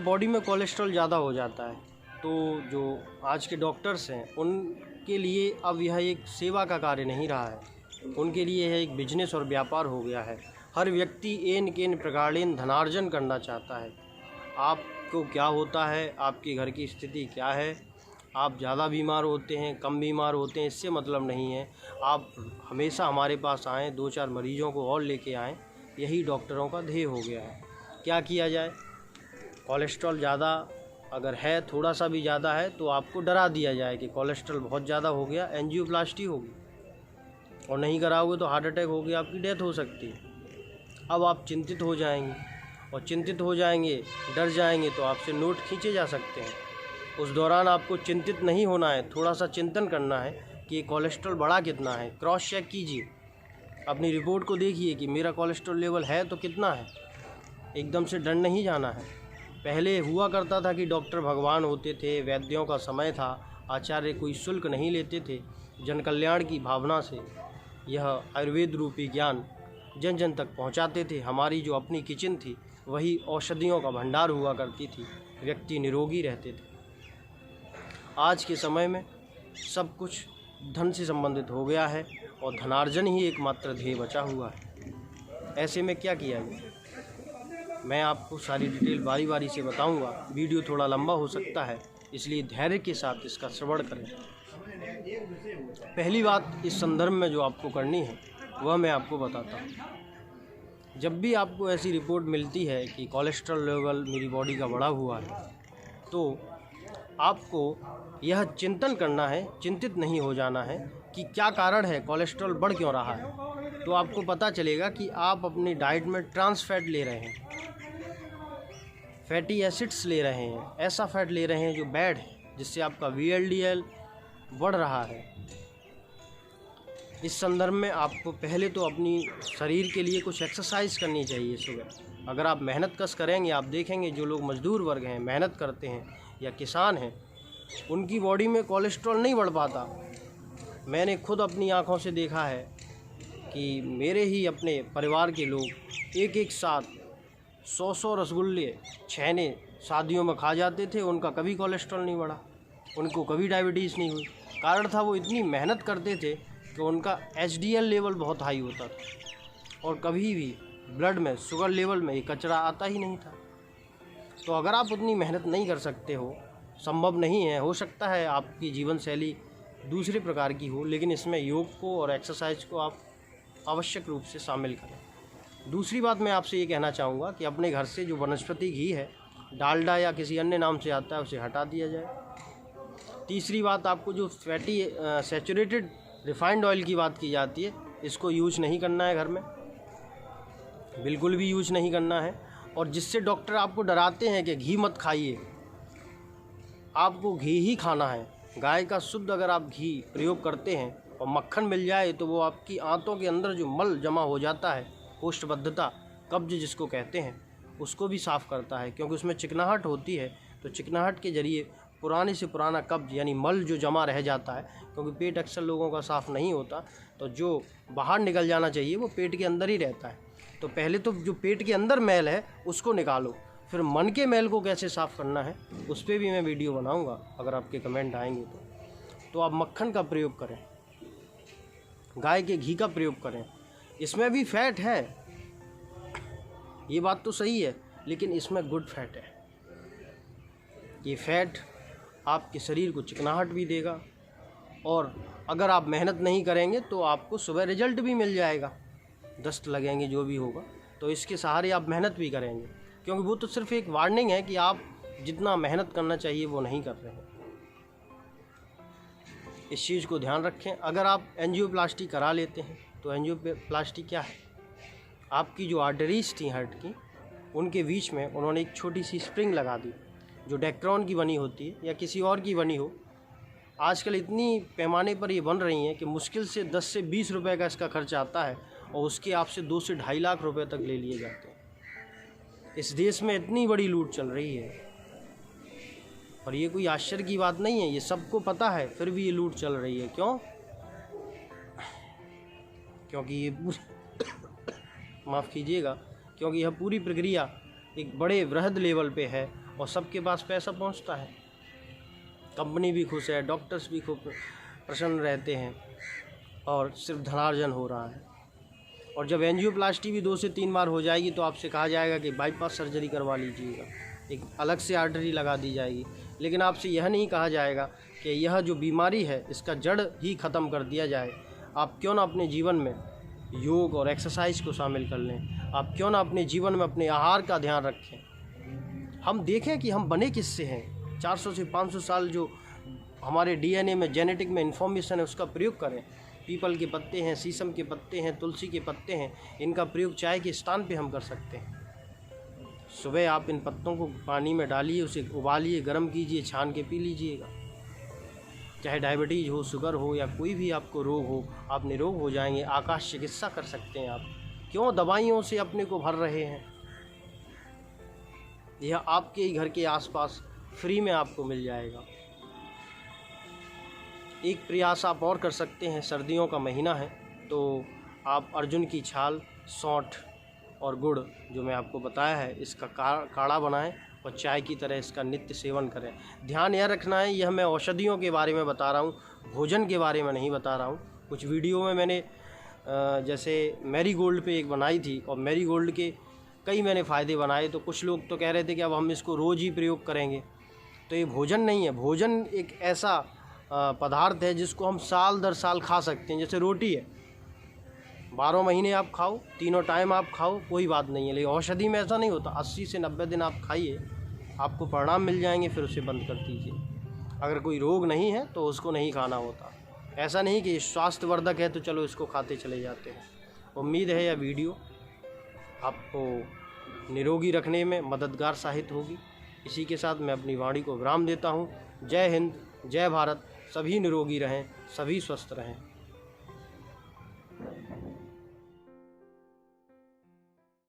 जब बॉडी में कोलेस्ट्रॉल ज़्यादा हो जाता है तो जो आज के डॉक्टर्स हैं उनके लिए अब यह एक सेवा का कार्य नहीं रहा है, उनके लिए यह एक बिजनेस और व्यापार हो गया है। हर व्यक्ति एन केन प्रकारेण धनार्जन करना चाहता है। आपको क्या होता है, आपके घर की स्थिति क्या है, आप ज़्यादा बीमार होते हैं, कम बीमार होते हैं, इससे मतलब नहीं है। आप हमेशा हमारे पास आएँ, 2-4 मरीजों को और लेके आएँ, यही डॉक्टरों का ध्येय हो गया है। क्या किया जाए, कोलेस्ट्रॉल ज़्यादा अगर है, थोड़ा सा भी ज़्यादा है, तो आपको डरा दिया जाए कि कोलेस्ट्रॉल बहुत ज़्यादा हो गया, एंजियोप्लास्टी होगी, और नहीं कराओगे तो हार्ट अटैक हो गया, आपकी डेथ हो सकती है। अब आप चिंतित हो जाएंगे, और चिंतित हो जाएंगे, डर जाएंगे, तो आपसे नोट खींचे जा सकते हैं। उस दौरान आपको चिंतित नहीं होना है, थोड़ा सा चिंतन करना है कि ये कोलेस्ट्रॉल बढ़ा कितना है। क्रॉस चेक कीजिए, अपनी रिपोर्ट को देखिए कि मेरा कोलेस्ट्रॉल लेवल है तो कितना है। एकदम से डर नहीं जाना है। पहले हुआ करता था कि डॉक्टर भगवान होते थे, वैद्यों का समय था, आचार्य कोई शुल्क नहीं लेते थे। जन कल्याण की भावना से यह आयुर्वेद रूपी ज्ञान जन जन तक पहुंचाते थे। हमारी जो अपनी किचन थी वही औषधियों का भंडार हुआ करती थी, व्यक्ति निरोगी रहते थे। आज के समय में सब कुछ धन से संबंधित हो गया है और धनार्जन ही एकमात्र ध्येय बचा हुआ है। ऐसे में क्या किया जाए, मैं आपको सारी डिटेल बारी बारी से बताऊंगा। वीडियो थोड़ा लंबा हो सकता है, इसलिए धैर्य के साथ इसका श्रवण करें। पहली बात इस संदर्भ में जो आपको करनी है वह मैं आपको बताता हूँ। जब भी आपको ऐसी रिपोर्ट मिलती है कि कोलेस्ट्रॉल लेवल मेरी बॉडी का बढ़ा हुआ है, तो आपको यह चिंतन करना है, चिंतित नहीं हो जाना है कि क्या कारण है, कोलेस्ट्रॉल बढ़ क्यों रहा है। तो आपको पता चलेगा कि आप अपनी डाइट में ट्रांस फैट ले रहे हैं, फैटी एसिड्स ले रहे हैं, ऐसा फैट ले रहे हैं जो बैड है, जिससे आपका VLDL बढ़ रहा है। इस संदर्भ में आपको पहले तो अपनी शरीर के लिए कुछ एक्सरसाइज करनी चाहिए सुबह। अगर आप मेहनत कस करेंगे, आप देखेंगे जो लोग मजदूर वर्ग हैं, मेहनत करते हैं, या किसान हैं, उनकी बॉडी में कोलेस्ट्रॉल नहीं बढ़ पाता। मैंने खुद अपनी आँखों से देखा है कि मेरे ही अपने परिवार के लोग एक एक साथ 100 रसगुल्ले, छेने शादियों में खा जाते थे, उनका कभी कोलेस्ट्रॉल नहीं बढ़ा, उनको कभी डायबिटीज़ नहीं हुई। कारण था वो इतनी मेहनत करते थे कि उनका HDL लेवल बहुत हाई होता था, और कभी भी ब्लड में शुगर लेवल में ये कचरा आता ही नहीं था। तो अगर आप उतनी मेहनत नहीं कर सकते हो, संभव नहीं है, हो सकता है आपकी जीवन शैली दूसरे प्रकार की हो, लेकिन इसमें योग को और एक्सरसाइज को आप आवश्यक रूप से शामिल करें। दूसरी बात मैं आपसे ये कहना चाहूँगा कि अपने घर से जो वनस्पति घी है, डालडा या किसी अन्य नाम से आता है, उसे हटा दिया जाए। तीसरी बात, आपको जो फैटी सैचुरेटेड रिफाइंड ऑयल की बात की जाती है, इसको यूज़ नहीं करना है घर में, बिल्कुल भी यूज़ नहीं करना है। और जिससे डॉक्टर आपको डराते हैं कि घी मत खाइए, आपको घी ही खाना है। गाय का शुद्ध अगर आप घी प्रयोग करते हैं और मक्खन मिल जाए, तो वो आपकी आंतों के अंदर जो मल जमा हो जाता है, कोष्ठबद्धता, कब्ज जिसको कहते हैं, उसको भी साफ़ करता है। क्योंकि उसमें चिकनाहट होती है, तो चिकनाहट के जरिए पुराने से पुराना कब्ज यानी मल जो जमा रह जाता है, क्योंकि पेट अक्सर लोगों का साफ़ नहीं होता, तो जो बाहर निकल जाना चाहिए वो पेट के अंदर ही रहता है। तो पहले तो जो पेट के अंदर मैल है उसको निकालो, फिर मन के मैल को कैसे साफ़ करना है उस पर भी मैं वीडियो बनाऊंगा, अगर आपके कमेंट आएंगे तो आप मक्खन का प्रयोग करें, गाय के घी का प्रयोग करें। इसमें भी फैट है, ये बात तो सही है, लेकिन इसमें गुड फैट है। ये फैट आपके शरीर को चिकनाहट भी देगा, और अगर आप मेहनत नहीं करेंगे तो आपको सुबह रिजल्ट भी मिल जाएगा, दस्त लगेंगे, जो भी होगा। तो इसके सहारे आप मेहनत भी करेंगे, क्योंकि वो तो सिर्फ एक वार्निंग है कि आप जितना मेहनत करना चाहिए वो नहीं कर रहे हैं। इस चीज़ को ध्यान रखें। अगर आप एंजियोप्लास्टी करा लेते हैं, तो एंजियोप्लास्टी क्या है, आपकी जो आर्टरीज थी हार्ट की, उनके बीच में उन्होंने एक छोटी सी स्प्रिंग लगा दी, जो डेक्ट्रॉन की बनी होती है या किसी और की बनी हो। आजकल इतनी पैमाने पर ये बन रही हैं कि मुश्किल से 10 से 20 रुपए का इसका खर्च आता है, और उसके आपसे 2 से ढाई लाख रुपए तक ले लिए जाते हैं। इस देश में इतनी बड़ी लूट चल रही है, और ये कोई आश्चर्य की बात नहीं है, ये सबको पता है, फिर भी ये लूट चल रही है। क्यों? क्योंकि ये माफ़ कीजिएगा, क्योंकि यह पूरी प्रक्रिया एक बड़े वृहद लेवल पे है, और सबके पास पैसा पहुंचता है, कंपनी भी खुश है, डॉक्टर्स भी खूब प्रसन्न रहते हैं और सिर्फ धनार्जन हो रहा है। और जब एंजियोप्लास्टी भी 2 से 3 बार हो जाएगी तो आपसे कहा जाएगा कि बाईपास सर्जरी करवा लीजिएगा, एक अलग से आर्टरी लगा दी जाएगी। लेकिन आपसे यह नहीं कहा जाएगा कि यह जो बीमारी है इसका जड़ ही ख़त्म कर दिया जाए। आप क्यों ना अपने जीवन में योग और एक्सरसाइज को शामिल कर लें, आप क्यों ना अपने जीवन में अपने आहार का ध्यान रखें। हम देखें कि हम बने किससे हैं, 400 से 500 साल जो हमारे डीएनए में जेनेटिक में इन्फॉर्मेशन है उसका प्रयोग करें। पीपल के पत्ते हैं, शीशम के पत्ते हैं, तुलसी के पत्ते हैं, इनका प्रयोग चाय के स्थान पे हम कर सकते हैं। सुबह आप इन पत्तों को पानी में डालिए, उसे उबालिए, गर्म कीजिए, छान के पी लीजिएगा। चाहे डायबिटीज़ हो, शुगर हो या कोई भी आपको रोग हो, आप निरोग हो जाएंगे। आकाश चिकित्सा कर सकते हैं आप। क्यों दवाइयों से अपने को भर रहे हैं? यह आपके ही घर के आसपास फ्री में आपको मिल जाएगा। एक प्रयास आप और कर सकते हैं, सर्दियों का महीना है तो आप अर्जुन की छाल, सौंठ और गुड़ जो मैं आपको बताया है इसका काढ़ा बनाएं और चाय की तरह इसका नित्य सेवन करें। ध्यान यह रखना है, यह मैं औषधियों के बारे में बता रहा हूँ, भोजन के बारे में नहीं बता रहा हूँ। कुछ वीडियो में मैंने जैसे मैरीगोल्ड पे एक बनाई थी और मैरीगोल्ड के कई मैंने फ़ायदे बनाए, तो कुछ लोग तो कह रहे थे कि अब हम इसको रोज़ ही प्रयोग करेंगे। तो ये भोजन नहीं है। भोजन एक ऐसा पदार्थ है जिसको हम साल दर साल खा सकते हैं। जैसे रोटी है, 12 महीने आप खाओ, तीनों टाइम आप खाओ, कोई बात नहीं है। लेकिन औषधि में ऐसा नहीं होता। 80 से 90 दिन आप खाइए, आपको परिणाम मिल जाएंगे, फिर उसे बंद कर दीजिए। अगर कोई रोग नहीं है तो उसको नहीं खाना होता। ऐसा नहीं कि स्वास्थ्यवर्धक है तो चलो इसको खाते चले जाते हैं। उम्मीद है यह वीडियो आपको निरोगी रखने में मददगार साबित होगी। इसी के साथ मैं अपनी वाणी को विराम देता हूँ। जय हिंद, जय भारत। सभी निरोगी रहें, सभी स्वस्थ रहें।